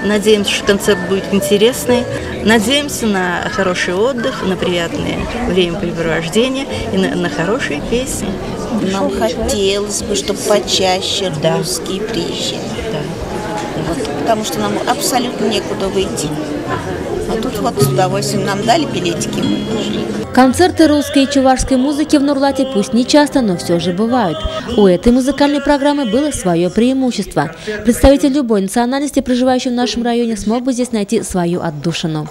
Надеемся, что концерт будет интересный. Надеемся на хороший отдых, на приятное времяпрепровождение и на хорошие песни. Нам хотелось бы, чтобы почаще русские приезжали. Да. Вот, потому что нам абсолютно некуда выйти. А тут вот с удовольствием нам дали билетики, мы пошли. Концерты русской и чувашской музыки в Нурлате пусть не часто, но все же бывают. У этой музыкальной программы было свое преимущество. Представитель любой национальности, проживающий в нашем районе, смог бы здесь найти свою отдушину.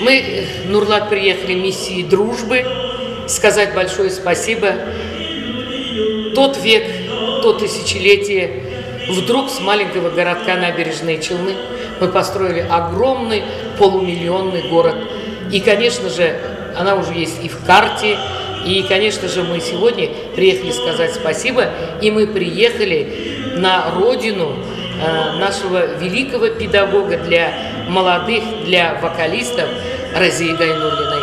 Мы в Нурлат приехали миссией дружбы, сказать большое спасибо. Тот век, то тысячелетие, вдруг с маленького городка Набережные Челны мы построили огромный полумиллионный город. И, конечно же, она уже есть и в карте. И, конечно же, мы сегодня приехали сказать спасибо. И мы приехали на родину нашего великого педагога для молодых, для вокалистов Разии Гайнуллиной.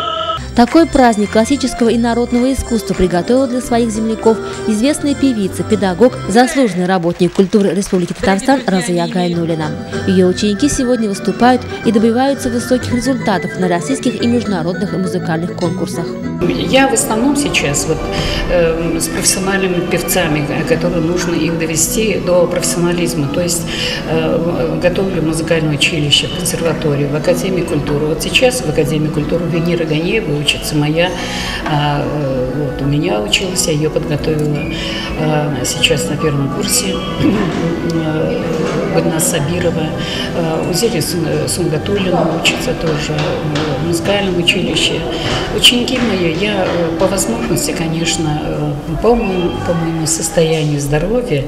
Такой праздник классического и народного искусства приготовила для своих земляков известная певица, педагог, заслуженный работник культуры Республики Татарстан Разия Гайнуллина. Ее ученики сегодня выступают и добиваются высоких результатов на российских и международных музыкальных конкурсах. Я в основном сейчас с профессиональными певцами, которые нужно их довести до профессионализма. То есть готовлю музыкальное училище, в консерватории, в Академии культуры. Вот сейчас в Академии культуры Венера Ганеева учится моя. У меня училась, я ее подготовила сейчас на первом курсе. Гульнас Сабирова. У Зели Сунгатуллина учится тоже в музыкальном училище. Ученики мои, я по возможности, конечно, по моему состоянию здоровья,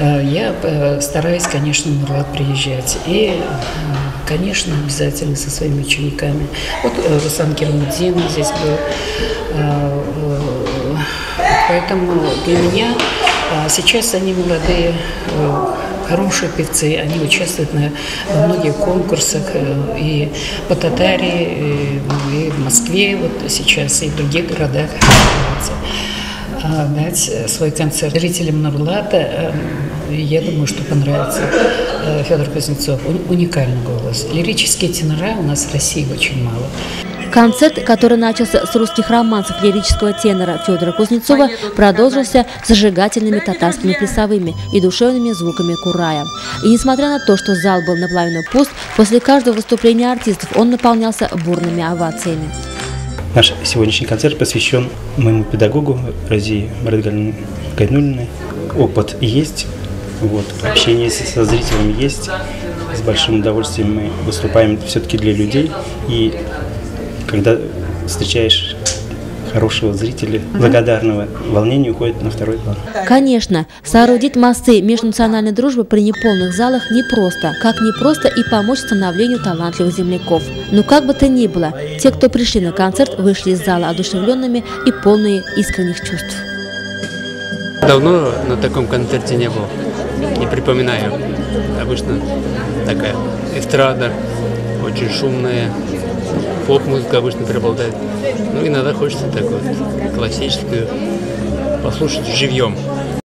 я стараюсь, конечно, в Нурлат приезжать. И, конечно, обязательно со своими учениками. Вот Руслан Кермудинов здесь был. Поэтому для меня сейчас они молодые, хорошие певцы, они участвуют во многих конкурсах и по Татарии, и в Москве вот сейчас, и в других городах дать свой концерт. Зрителям Нурлата, я думаю, что понравится Федор Кузнецов. Уникальный голос. Лирические тенора у нас в России очень мало. Концерт, который начался с русских романсов лирического тенора Федора Кузнецова, продолжился зажигательными татарскими плясовыми и душевными звуками курая. И несмотря на то, что зал был наполовину пуст, после каждого выступления артистов он наполнялся бурными овациями. Наш сегодняшний концерт посвящен моему педагогу Разии Гайнуллиной. Опыт есть, общение со зрителями есть. С большим удовольствием мы выступаем все-таки для людей. И когда встречаешь хорошего зрителя, благодарного, волнение уходит на второй план. Конечно, соорудить мосты межнациональной дружбы при неполных залах непросто, как непросто и помочь становлению талантливых земляков. Но как бы то ни было, те, кто пришли на концерт, вышли из зала одушевленными и полные искренних чувств. Давно на таком концерте не был, не припоминаю. Обычно такая эстрада, очень шумная. Поп-музыка обычно преобладает. Иногда хочется такую классическую послушать живьем.